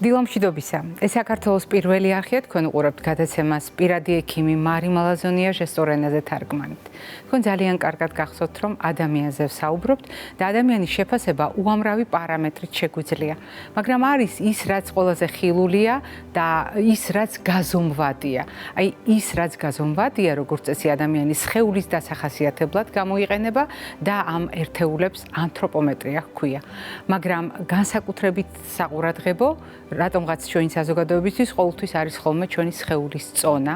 დილამშვიდობისა. ეს საქართველოს პირველი არხია, თქვენ უყურებთ გადაცემას პირადი ექიმი მარი მალაზონია ჟესტურ ენაზე თარგმანით. თქვენ ძალიან კარგად გახსოვთ, რომ ადამიანზე ვსაუბრობთ და ადამიანის შეფასება უამრავი პარამეტრით შეგვიძლია. მაგრამ არის ის, რაც ყველაზე ხილულია და ის, რაც გაზომვადია. აი ის, რაც გაზომვადია, როგორც წესი ადამიანის სხეულის დასახასიათებლად გამოიყენება და ამ ერთეულებს ანთროპომეტრია ჰქვია. მაგრამ განსაკუთრებით საყურადღებო რატომღაც ჩვენი საზოგადოებისთვის ყოველთვის არის ხოლმე ჩვენი სხეულის წონა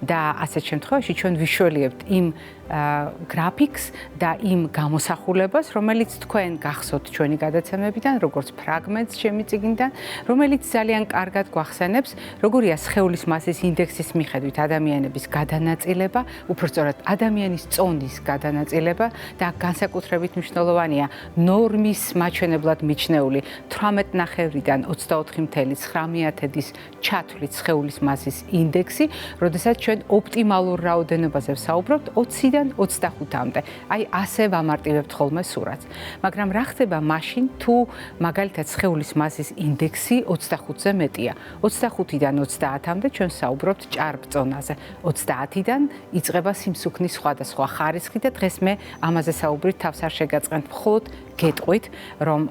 და ასეთ შემთხვევაში ჩვენ ვიშველიებთ იმ გრაფიკს და იმ გამოსახულებას, რომელიც თქვენ გახსოვთ ჩვენი გადაცემებიდან, როგორც ფრაგმენტს ჩემი წიგნიდან, რომელიც ძალიან კარგად გვახსენებს, როგორია სხეულის მასის ინდექსის მიხედვით ადამიანების გადანაწილება, უпростоრად ადამიანის წონის გადანაწილება და განსაკუთრებით მნიშვნელოვანია ნორმის მაჩვენებლად მიჩნეული 18.9-დან 24.9-ის ჩათვლით სხეულის მასის ინდექსი, როდესაც ჩვენ ოპტიმალურ რაოდენობაზე ვსაუბრობთ 20-დან 25-მდე. აი ასე ვამარტივებთ ხოლმე სურათს. მაგრამ რა ხდება მაშინ, თუ მაგალითად სხეულის მასის ინდექსი 25-ზე მეტია? 25-დან 30-მდე ჩვენ ვსაუბრობთ ჭარბწონაზე. 30-დან იწყება სიმსუქნის სხვადასხვა ხარისხი და დღეს მე ამაზე საუბრით თავს არ შეგაწყენთ, მხოლოდ გეტყვით, რომ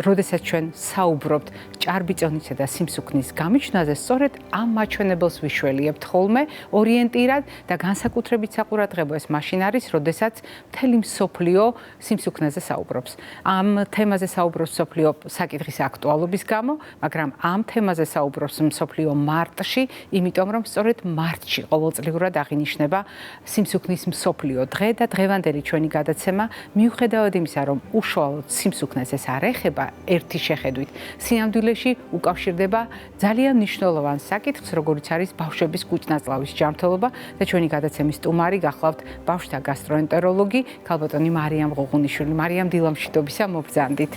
როდესაც ჩვენ საუბრობთ ჭარბი წონისა და სიმსუქნის გამიჩნაზე, სწორედ ამ მაჩვენებელს ვიშველიებთ ხოლმე ორიენტირად და განსაკუთრებით საყურადღებო ეს მაშინ არის, როდესაც მთელი მსოფლიო სიმსუქნეზე საუბრობს. ამ თემაზე საუბრობს მსოფლიო საკითხის აქტუალობის გამო, მაგრამ ამ თემაზე საუბრობს მსოფლიო მარტში, იმიტომ რომ სწორედ მარტში ყოველწლიურად აღინიშნება სიმსუქნის მსოფლიო დღე და დღევანდელი ჩვენი გადაცემა მიუხედავად იმისა, რომ უშუალოდ სიმსუქნეს ეს არ ეხება ერთი შეხედვით, სინამდვილეში უკავშირდება ძალიან მნიშვნელოვან საკითხს, როგორიც არის ბავშვების კუჭ-ნაწლავის ჯანმრთელობა და ჩვენი გადაცემის სტუმარი გახლავთ ბავშვთა გასტროენტეროლოგი ქალბატონი მარიამ ღუღუნიშვილი. მარიამ, დილამშვიდობისა, მობრძანდით.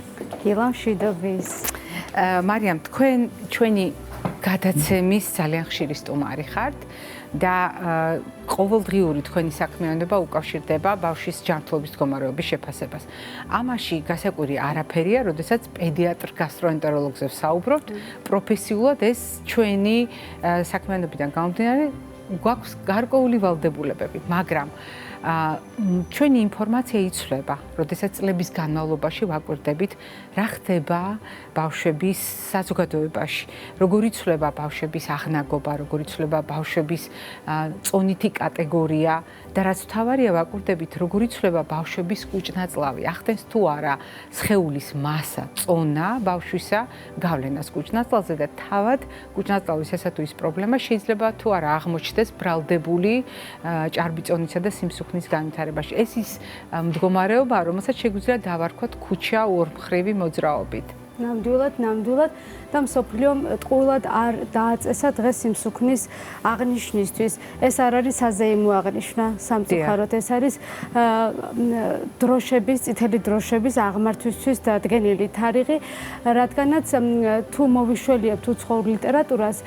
დილამშვიდობის. მარიამ, თქვენ ჩვენი გადაცემის ძალიან ხშირი სტუმარი ხართ და ყოველდღიური თქვენი საქმიანობა უკავშირდება ბავშვის ჯანმრთელობის მდგომარეობის შეფასებას. ამაში გასაკვირი არაფერია, როდესაც პედიატრ გასტროენტეროლოგზე ვსაუბრობთ, პროფესიულად ეს ჩვენი საქმიანობიდან გამომდინარე გვაქვს გარკვეული ვალდებულებები, მაგრამ ჩვენი ინფორმაცია იცვლება, როდესაც წლების განმავლობაში ვაკვირდებით, რა ხდება ბავშვების საზოგადოებაში, როგორ იცვლება ბავშვების აღნაგობა, როგორ იცვლება ბავშვების წონითი კატეგორია და რაც მთავარია ვაკვირდებით, როგორ იცვლება ბავშვების კუჭ-ნაწლავი, ახდენს თუ არა სხეულის მასა, წონა ბავშვისა გავლენას კუჭ-ნაწლავზე და თავად კუჭ-ნაწლავის ესა თუ ის პრობლემა შეიძლება თუ არა აღმოჩნდეს ბრალდებული ჭარბი წონისა და სიმსუქნის განვითარებაში. ეს ის მდგომარეობა, რომელსაც შეგვიძლია დავარქვათ ქუჩა ორმხრივი მოძრაობით. ნამდვილად და მსოფლიომ ტყუილად არ დააწესა დღეს სიმსუქნის აღნიშვნისთვის. ეს არ არის საზეიმო აღნიშვნა სამწუხაროდ, ეს არის დროშების, წითელი დროშების აღმართვისთვის დადგენილი თარიღი, რადგანაც თუ მოვიშველიებთ უცხოურ ლიტერატურას,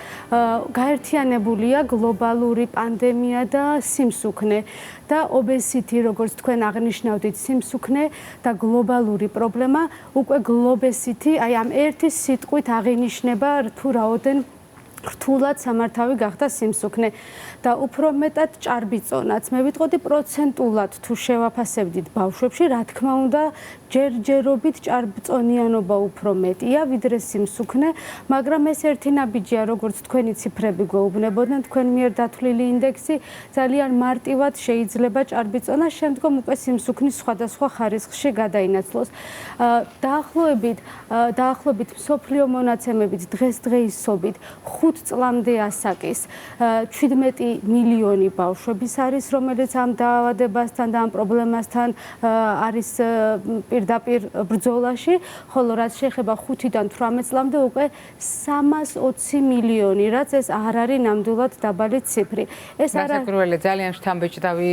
გაერთიანებულია გლობალური პანდემია და სიმსუქნე და obesity, როგორც თქვენ აღნიშნავდით, სიმსუქნე და გლობალური პრობლემა, უკვე globesity, აი ამ ერთი სიტყვით აღინიშნება თუ რაოდენ რთულად სამართავი გახდა სიმსუქნე და უფრო მეტად ჭარბი წონაც. მე ვიტყოდი პროცენტულად თუ შევაფასებდით ბავშვებში, რა თქმა უნდა, ჯერჯერობით ჭარბწონიანობა უფრო მეტია ვიდრე სიმსუქნე, მაგრამ ეს ერთი ნაბიჯია, როგორც თქვენი ციფრები გვეუბნებოდნენ, თქვენ მიერ დათვლილი ინდექსი ძალიან მარტივად შეიძლება ჭარბი წონა შემდგომ უკვე სიმსუქნის სხვადასხვა ხარისხში გადაინაცვლოს. დაახლოებით მსოფლიო მონაცემებით დღესდღეობით 5 წლამდე ასაკის 17 მილიონი ბავშვების არის, რომელიც ამ დაავადებასთან და ამ პრობლემასთან არის პირდაპირ ბრძოლაში, ხოლო რაც შეეხება 5-დან 18 წლამდე უკვე 320 მილიონი, რაც ეს არ არის ნამდვილად დაბალი ციფრი. ეს გასაკვირველია, ძალიან შთამბეჭდავი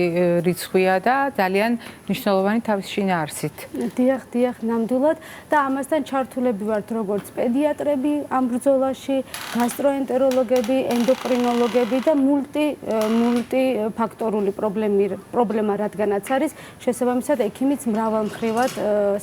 რიცხვია და ძალიან მნიშვნელოვანი თავის შინაარსით. დიახ, ნამდვილად და ამასთან ჩართულები ვართ როგორც პედიატრები ამ ბრძოლაში, გასტროენტეროლოგები გასტროენტეროლოგები, ენდოკრინოლოგები და მულტიფაქტორული პრობლემა, რადგანაც არის შესაბამისად ექიმიც მრავალმხრივად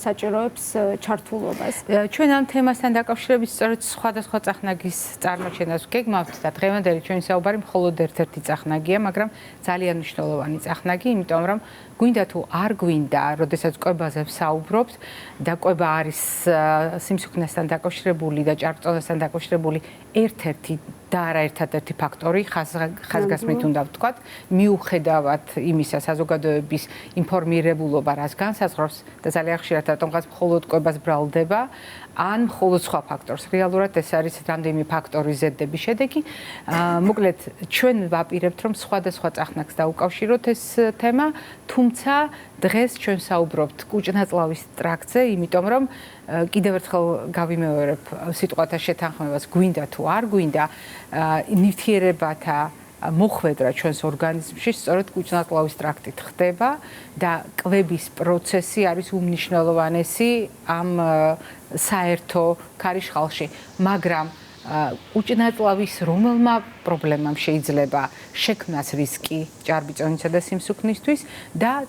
საჭიროებს ჩართულობას. ჩვენ ამ თემასთან დაკავშირებით სწორედ სხვადასხვა წახნაგის წარმოჩენას გეგმავთ და დღევანდელი ჩვენი საუბარი მხოლოდ ერთ-ერთი წახნაგია, მაგრამ ძალიან მნიშვნელოვანი წახნაგი, იმიტომ რომ გვინდა თუ არ გვინდა, როდესაც კვებაზე ვსაუბრობთ და კვება არის სიმსუქნესთან დაკავშირებული და ჭარბწონასთან დაკავშირებული ერთ-ერთი და არა ერთადერთი ფაქტორი, ხაზგასმით უნდა ვთქვათ, მიუხედავად იმისა საზოგადოების ინფორმირებულობა, რაც განსაზღვრავს და ძალიან ხშირად რატომღაც მხოლოდ კვებას ბრალდება, ან მხოლოდ სხვა ფაქტორს. რეალურად ეს არის რამდენიმე ფაქტორის ზედების შედეგი. მოკლედ, ჩვენ ვაპირებთ, რომ სხვადასხვა წახნაგს დაუკავშიროთ ეს თემა, თუმცა დღეს ჩვენ საუბრობთ კუჭნაწლავის ტრაქტზე, იმიტომ რომ კიდევ ერთხელ გავიმეორებ სიტყვათა შეთანხმებას, გვინდა თუ არ გვინდა, ნივთიერებათა მოხვედრა ჩვენს ორგანიზმში სწორედ კუჭნაწლავის ტრაქტით ხდება და კვების პროცესი არის უმნიშვნელოვანესი ამ საერთო ქარიშხალში, მაგრამ კუჭნაწლავის რომელმა პრობლემამ შეიძლება შექმნას რისკი ჭარბიწონისა და სიმსუქნისთვის და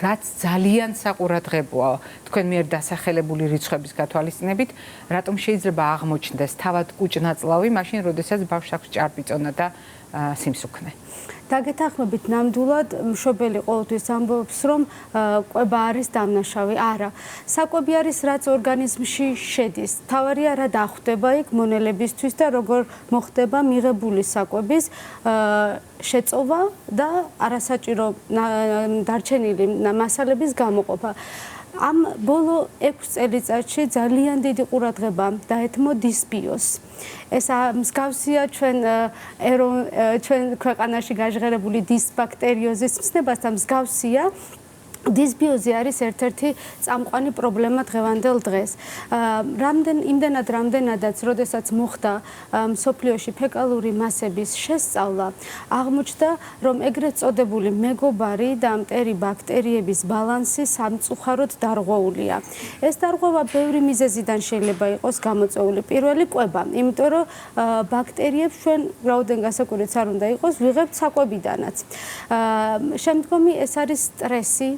რაც ძალიან საყურადღებოა თქვენ მიერ დასახელებული რიცხვების გათვალისწინებით, რატომ შეიძლება აღმოჩნდეს თავად კუჭნაწლავი მაშინ, როდესაც ბავშვს აქვს ჭარბიწონა და სიმსუქნე. დაგეთანხმებით ნამდვილად მშობელი ყოველთვის ამბობს, რომ კვება არის დამნაშავე. არა, საკვები არის, რაც ორგანიზმში შედის. თავარია რა დახვდება იქ მონელებისთვის და როგორ მოხდება მიღებული საკვების შეწოვა და არასაჭირო დარჩენილი მასალების გამოყოფა. ამ ბოლო 6 წელიწადში ძალიან დიდი ყურადღება დაეთმო დისბიოს. ეს მსგავსია ჩვენ ქვეყანაში გაჟღერებული დისბაქტერიოზის მცნებასთან მსგავსია. დისბიოზი არის ერთ-ერთი წამყვანი პრობლემა დღევანდელ დღეს. რამდენადაც, როდესაც მოხდა მსოფლიოში ფეკალური მასების შესწავლა, აღმოჩნდა, რომ ეგრეთ წოდებული მეგობარი და მტერი ბაქტერიების ბალანსი სამწუხაროდ დარღვეულია. ეს დარღვევა ბევრი მიზეზიდან შეიძლება იყოს გამოწვეული. პირველი კვება, იმიტომ რომ ბაქტერიებს ჩვენ რაოდენ გასაკვირიც არ უნდა იყოს, ვიღებთ საკვებიდანაც. შემდგომი ეს არის სტრესი,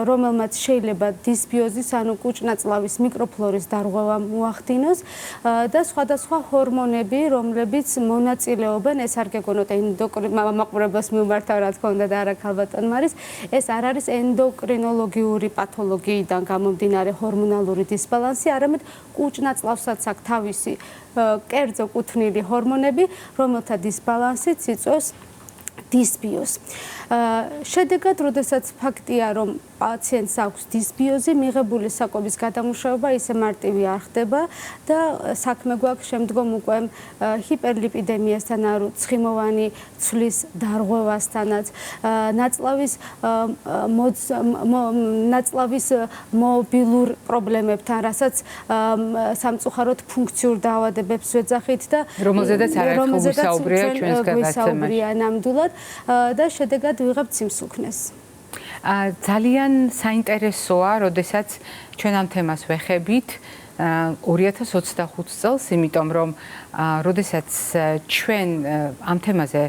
რომელმაც შეიძლება დისბიოზის, ანუ კუჭნაწლავის მიკროფლორის დარღვევა მოახდინოს და სხვადასხვა ჰორმონები, რომლებიც მონაწილეობენ, ეს არ გეგონოთ მაყურებელს მიმართა, რა თქმა უნდა და არა ქალბატონ მარის, ეს არ არის ენდოკრინოლოგიური პათოლოგიიდან გამომდინარე ჰორმონალური დისბალანსი, არამედ კუჭნაწლავსაც აქვს თავისი კერძო კუთვნილი ჰორმონები, რომელთა დისბალანსიც იწვევს დისბიოზს. შედეგად, როდესაც ფაქტია, რომ პაციენტს აქვს დისბიოზი, მიღებული საკვების გადამუშავება ისე მარტივი არ ხდება და საქმე გვაქვს შემდგომ უკვე ჰიპერლიპიდემიასთან, ანუ ცხიმოვანი ცვლის დარღვევასთანაც, ნაწლავის მობილურ პრობლემებთან, რასაც სამწუხაროდ ფუნქციურ დაავადებებს ვეძახით და რომელზედაც არაერთხელ ვისაუბრია ჩვენს გადაცემაში. ნამდვილად და შედეგად ვიღებთ სიმსუქნეს. ძალიან საინტერესოა, როდესაც ჩვენ ამ თემას ვეხებით 2025 წელს, იმიტომ რომ როდესაც ჩვენ ამ თემაზე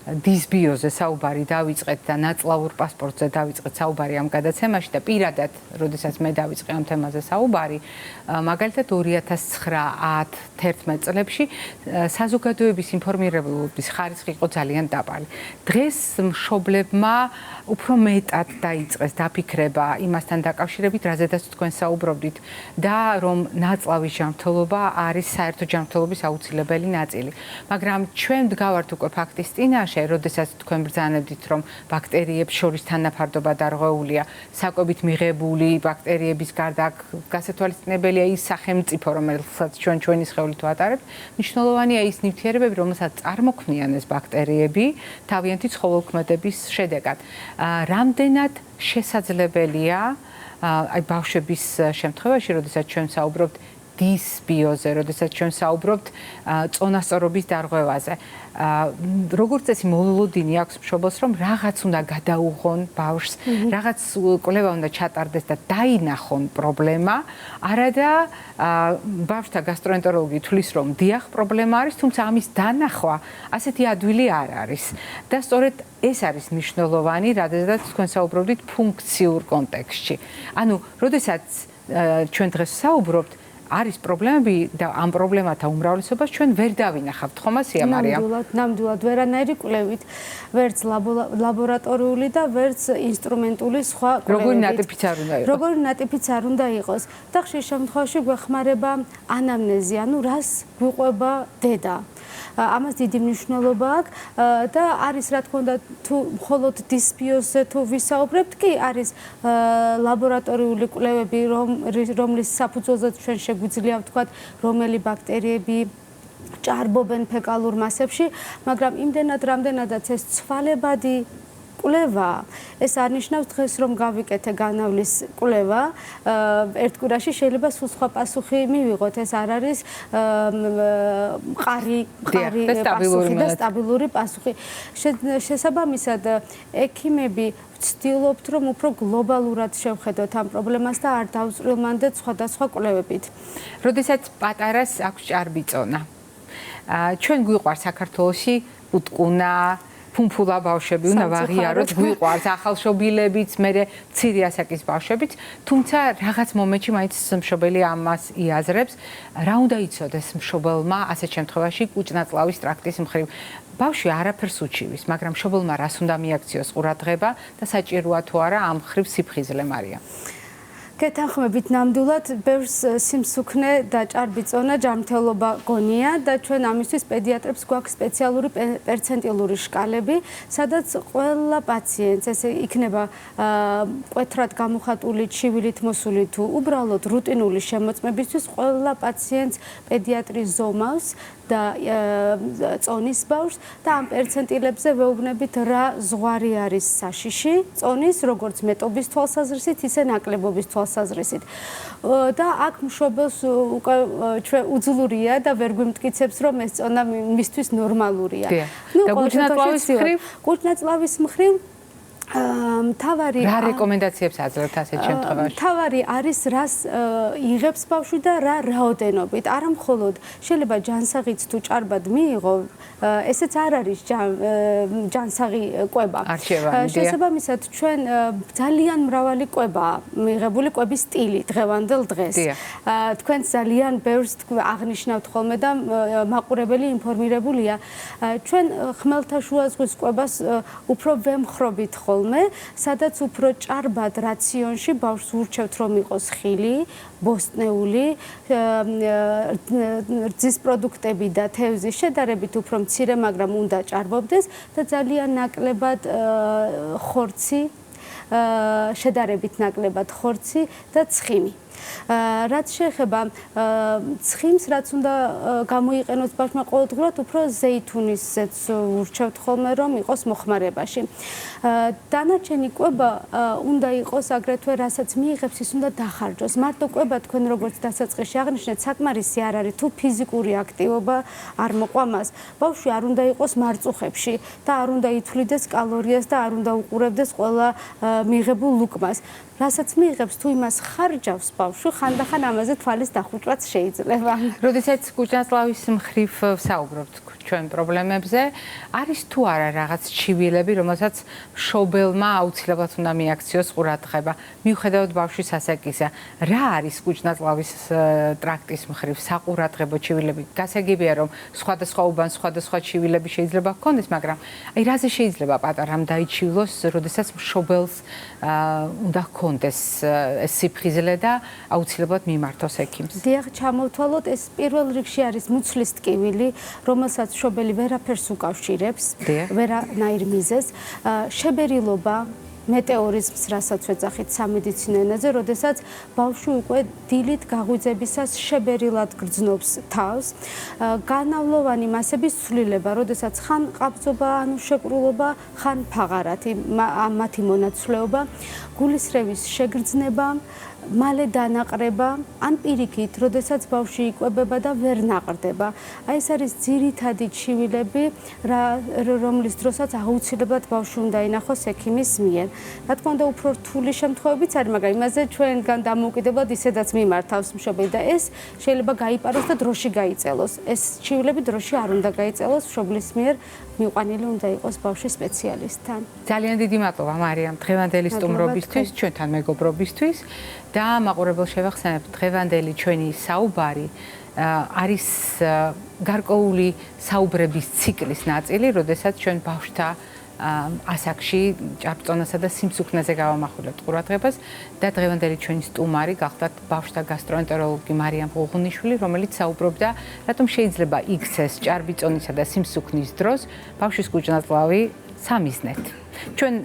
დისბიოზე საუბარი დავიწყეთ და ნაწლავურ პასპორტზე დავიწყეთ საუბარი ამ გადაცემაში და პირადად, როდესაც მე დავიწყე ამ თემაზე საუბარი, მაგალითად 2009-11 წლებში საზოგადოების ინფორმირებულობის ხარისხი იყო ძალიან დაბალი. დღეს მშობლებმა უფრო მეტად დაიწყეს დაფიქრება იმასთან დაკავშირებით, რაზედაც თქვენ საუბრობდით და რომ ნაწლავის ჯანმრთელობა არის საერთო ჯანმრთელობის აუცილებელი ნაწილი. მაგრამ ჩვენ ვდგავართ უკვე ფაქტის წინაშე, როდესაც თქვენ ბრძანებდით, რომ ბაქტერიებს შორის თანაფარდობა დარღვეულია, საკვებით მიღებული ბაქტერიების გარდა გასათვალისწინებელია ის სახელმწიფო, რომელსაც ჩვენი სხეულით ვატარებთ, მნიშვნელოვანია ის ნივთიერებები, რომელსაც წარმოქმნიან ეს ბაქტერიები თავიანთი ცხოველქმედების შედეგად. რამდენად შესაძლებელია, აი ბავშვების შემთხვევაში, როდესაც ჩვენ საუბრობთ, დისბიოზე, როდესაც ჩვენ საუბრობთ წონასწორობის დარღვევაზე. როგორც წესი მოულოდინი აქვს მშობელს, რომ რაღაც უნდა გადაუღონ ბავშვს, რაღაც კვლევა უნდა ჩატარდეს და დაინახონ პრობლემა, არადა ბავშვთა გასტროენტეროლოგი თვლის, რომ დიახ, პრობლემა არის, თუმცა ამის დანახვა ასეთი ადვილი არ არის. და სწორედ ეს არის მნიშვნელოვანი, რადგან თქვენ საუბრობდით ფუნქციურ კონტექსტში. ანუ, როდესაც ჩვენ დღეს საუბრობთ, არის პრობლემები და ამ პრობლემათა უმრავლესობას ჩვენ ვერ დავინახავთ, ხომ ასეა მარიამ? ნამდვილად ვერანაირი კვლევით, ვერც ლაბორატორიული და ვერც ინსტრუმენტული სხვა კვლევებით. როგორი ნატიფიც არ უნდა იყოს. როგორი ნატიფიც არ უნდა იყოს. და ხშირ შემთხვევაში გვეხმარება ანამნეზი, ანუ რას გვიყვება დედა. ამას დიდი მნიშვნელობა აქვს და არის რა თქმა უნდა თუ მხოლოდ დისბიოზზე თუ ვისაუბრებთ კი არის ლაბორატორიული კვლევები რომლის საფუძველზეც ჩვენ შეგვიძლია ვთქვათ რომელი ბაქტერიები ჭარბობენ ფეკალურ მასებში მაგრამ იმდენად რამდენადაც ეს ცვალებადი კვლევა ეს არნიშნავს დღეს რომ გავიკეთე განავლის კვლევა ერთ კვირაში შეიძლება სულ სხვა პასუხი მივიღოთ ეს არ არის მყარი პასუხი და სტაბილური პასუხი შესაბამისად ექიმები ვცდილობთ რომ უფრო გლობალურად შევხედოთ ამ პრობლემას და არ დავწვრილმანდეთ სხვადასხვა კვლევებით. როდესაც პატარას აქვს ჭარბი წონა ჩვენ გვიყვარს საქართველოში უტყუნა ფუმფულა ბავშვები უნდა ვაღიაროთ, გვიყვარს ახალშობილებიც, მე მცირე ასაკის ბავშვებიც, თუმცა რაღაც მომენტში მაინც მშობელი ამას იაზრებს, რა უნდა იცოდეს მშობელმა ასეთ შემთხვევაში კუჭნაწლავის ტრაქტის მხრივ. ბავშვი არაფერს უჩივის, მაგრამ მშობელმა რას უნდა მიაქციოს ყურადღება და საჭიროა თუ არა ამ მხრივ სიფხიზლე მარია. გეთანხმებით ნამდვილად ბევრს სიმსუქნე და ჭარბი წონა ჯანმრთელობა გონია და ჩვენ ამისთვის პედიატრებს გვაქვს სპეციალური პერცენტილური შკალები, სადაც ყველა პაციენტს ესე იქნება მკვეთრად გამოხატული ჩივილით მოსული თუ უბრალოდ რუტინული შემოწმებისთვის ყველა პაციენტს პედიატრი ზომავს და წონის ბავშვს და ამ პერცენტილებზე ვეუბნებით რა ზღვარი არის საშიში წონის როგორც მეტობის თვალსაზრისით ისე ნაკლებობის თვალსაზრისით და აქ მშობელს უკვე ჩვენ უძლურია და ვერ გვიმტკიცებს რომ ეს წონა მისთვის ნორმალურია. და კუჭნაწლავის მხრივ მთავარი რა რეკომენდაციებს აძლევთ ასეთ შემთხვევაში? მთავარი არის რას იღებს ბავშვი და რა რაოდენობით. არა მხოლოდ შეიძლება ჯანსაღიც თუ ჭარბად მიიღო, ესეც არ არის ჯანსაღი კვება. შესაბამისად ჩვენ ძალიან მრავალი კვებაა მიღებული კვების სტილი დღევანდელ დღეს. თქვენ ძალიან ბევრს აღნიშნავთ ხოლმე და მაყურებელი ინფორმირებულია. ჩვენ ხმელთაშუა ზღვის კვებას უფრო ვემხრობით სადაც უფრო ჭარბად რაციონში ბავშვს ურჩევთ რომ იყოს ხილი, ბოსტნეული, რძის პროდუქტები და თევზი შედარებით უფრო მცირე, მაგრამ უნდა ჭარბობდეს და ძალიან ნაკლებად ხორცი, შედარებით ნაკლებად ხორცი და ცხიმი. რაც შეეხება ცხიმს, რაც უნდა გამოიყენოს ბავშვმა ყოველდღურად, უფრო ზეითუნისზეც ურჩევთ ხოლმე რომ იყოს მოხმარებაში. დანარჩენი კვება უნდა იყოს აგრეთვე რასაც მიიღებს ის უნდა დახარჯოს. მარტო კვება თქვენ როგორც დასაწყისში აღნიშნეთ, საკმარისი არ არის თუ ფიზიკური აქტივობა არ მოყვამას. ბავშვი არ უნდა იყოს მარწუხებში და არ უნდა ითვლიდეს კალორიას და არ უნდა უყურებდეს ყველა მიღებულ ლუკმას. რასაც მიიღებს თუ იმას ხარჯავს ბავშვი, ხანდახან ამაზე თვალის დახუჭვაც შეიძლება. როდესაც კუჭნაწლავის მხრივ საუბრობთ ჩვენ პრობლემებზე, არის თუ არა რაღაც ჩივილები, რომელსაც მშობელმა აუცილებლად უნდა მიაქციოს ყურადღება, მიუხედავად ბავშვის ასაკისა. რა არის კუჭნაწლავის ტრაქტის მხრივ საყურადღებო ჩივილები? გასაგებია, რომ სხვადასხვა უბანს სხვადასხვა ჩივილები შეიძლება ჰქონდეს, მაგრამ აი რაზე შეიძლება პატარამ დაიჩივლოს, როდესაც მშობელს უნდა ჰქონდეს ეს სიფხიზლე და აუცილებლად მიმართოს ექიმს. დიახ, ჩამოვთვალოთ, ეს პირველ რიგში არის მუცლის ტკივილი, რომელსაც მშობელი ვერაფერს უკავშირებს, ვერანაირ მიზეზს, შებერილობა, მეტეორიზმს, რასაც ვეძახით სამედიცინო ენაზე, როდესაც ბავშვი უკვე დილით გაღვიძებისას შებერილად გრძნობს თავს, განავლოვანი მასების ცვლილება, როდესაც ხან ყაბზობა, ანუ შეკრულობა, ხან ფაღარათი, მათი მონაცვლეობა, გულისრევის შეგრძნება, მალე დანაყრება, ან პირიქით, როდესაც ბავშვი იკვებება და ვერ ნაყრდება. აი ეს არის ძირითადი ჩივილები, რომლის დროსაც აუცილებლად ბავშვი უნდა ინახოს ექიმის მიერ. რა თქმა უნდა, უფრო რთული შემთხვევებიც არის, მაგრამ იმაზე ჩვენგან დამოუკიდებლად ისედაც მიმართავს მშობელი და ეს შეიძლება გაიპაროს და დროში გაიწელოს. ეს ჩივილები დროში არ უნდა გაიწელოს, მშობლის მიერ მიყვანილი უნდა იყოს ბავშვის სპეციალისტთან. ძალიან დიდი მადლობა მარიამ დღევანდელი სტუმრობისთვის, ჩვენთან მეგობრობისთვის და მაყურებელს შევახსენებ დღევანდელი ჩვენი საუბარი არის გარკვეული საუბრების ციკლის ნაწილი, როდესაც ჩვენ ბავშვთა ასაკში ჭარბწონასა და სიმსუქნეზე გავამახვილებთ ყურადღებას და დღევანდელი ჩვენი სტუმარი გახლდათ ბავშვთა გასტროენტეროლოგი მარიამ ღუღუნიშვილი, რომელიც საუბრობდა, რატომ შეიძლება იქცეს ჭარბიწონისა და სიმსუქნის დროს ბავშვის კუჭნაწლავი სამიზნედ. ჩვენ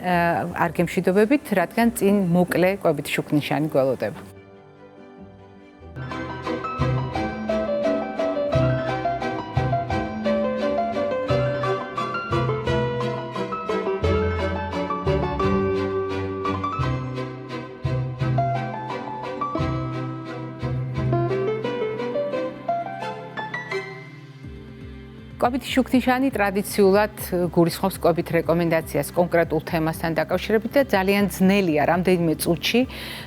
არ გემშვიდობებით, რადგან წინ მოკლე კვებით შუქნიშანი გველოდება. კვებითი შუქნიშანი ტრადიციულად გულისხმობს კვებით რეკომენდაციას კონკრეტულ თემასთან დაკავშირებით და ძალიან ძნელია რამდენიმე წუთში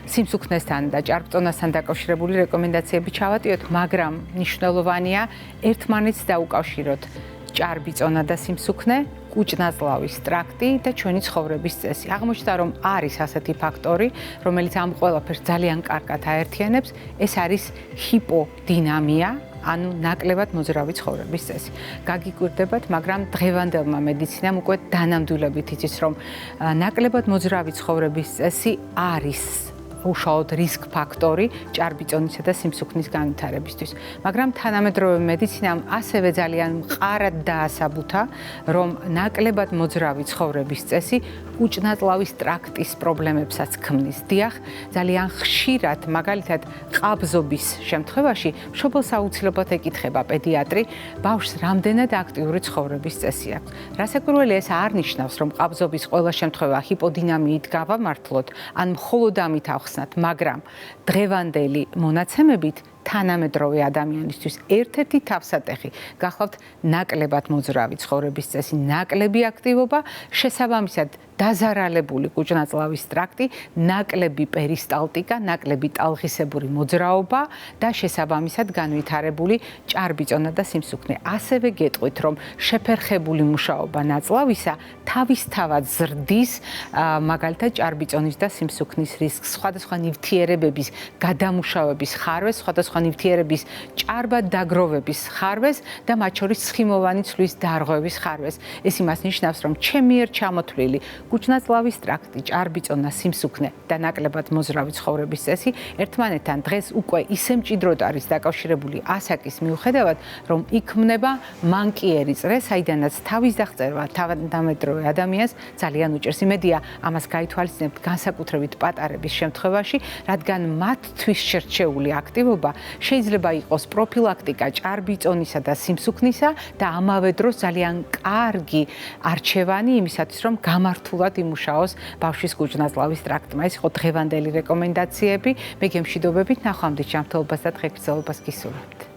სიმსუქნესთან და ჭარბწონასთან დაკავშირებული რეკომენდაციები ჩავატიოთ, მაგრამ მნიშვნელოვანია ერთმანეთს დაუკავშიროთ ჭარბიწონა და სიმსუქნე, კუჭნაწლავის ტრაქტი და ჩვენი ცხოვრების წესი. აღმოჩნდა, რომ არის ასეთი ფაქტორი, რომელიც ამ ყველაფერს ძალიან კარგად აერთიანებს, ეს არის ჰიპოდინამია. ანუ ნაკლებად მოძრავი ცხოვრების წესი. გაგიკვირდებათ, მაგრამ დღევანდელმა მედიცინამ უკვე დანამდვილებით იცის, რომ ნაკლებად მოძრავი ცხოვრების წესი არის უშუალოდ რისკ ფაქტორი ჭარბიწონისა და სიმსუქნის განვითარებისთვის. მაგრამ თანამედროვე მედიცინამ ასევე ძალიან მყარად დაასაბუთა, რომ ნაკლებად მოძრავი ცხოვრების წესი კუჭნაწლავის ტრაქტის პრობლემებსაც ქმნის. დიახ, ძალიან ხშირად, მაგალითად, ყაბზობის შემთხვევაში მშობელს აუცილებლად ეკითხება პედიატრი, ბავშვს რამდენად აქტიური ცხოვრების წესი აქვს. რასაკვირველია, ეს არ ნიშნავს, რომ ყაბზობის ყველა შემთხვევა ჰიპოდინამიით გავამართლოთ, ან მხოლოდ ამით ავხსნათ, მაგრამ დღევანდელი მონაცემებით თანამედროვე ადამიანისთვის ერთ-ერთი თავსატეხი გახლავთ ნაკლებად მოძრავი ცხოვრების წესი, ნაკლები აქტივობა, შესაბამისად დაზარალებული კუჭნაწლავის ტრაქტი, ნაკლები პერისტალტიკა, ნაკლები ტალღისებური მოძრაობა და შესაბამისად განვითარებული ჭარბიწონა და სიმსუქნე. ასევე გეტყვით, რომ შეფერხებული მუშაობა ნაწლავისა თავისთავად ზრდის მაგალითად ჭარბიწონის და სიმსუქნის რისკს, სხვადასხვა ნივთიერებების გადამუშავების ხარვეს, სხვადასხვა ნივთიერების ჭარბად დაგროვების ხარვეს და მათ შორის ცხიმოვანი ცვლის დარღვევის ხარვეს. ეს იმას ნიშნავს, რომ ჩემიერ ჩამოთვლილი კუჭნაწლავის ტრაქტი, ჭარბიწონა, სიმსუქნე და ნაკლებად მოძრავი ცხოვრების წესი ერთმანეთთან დღეს უკვე ისე მჭიდროდ არის დაკავშირებული ასაკის მიუხედავად, რომ იქმნება მანკიერი წრე, საიდანაც თავის დაღწევა თანამედროვე ადამიანს ძალიან უჭერს. იმედია, ამას გაითვალისწინებთ განსაკუთრებით პატარების შემთხვევაში, რადგან მათთვის შერჩეული აქტივობა შეიძლება იყოს პროფილაქტიკა ჭარბიწონისა და სიმსუქნისა და ამავე დროს ძალიან კარგი არჩევანი იმისათვის, რომ გამართულად იმუშაოს ბავშვის კუჭნაწლავის ტრაქტმა. ეს იყო დღევანდელი რეკომენდაციები. მე გემშვიდობებით ნახვამდის ჯანმრთელობას და დღეგრძელობას გისურვებთ.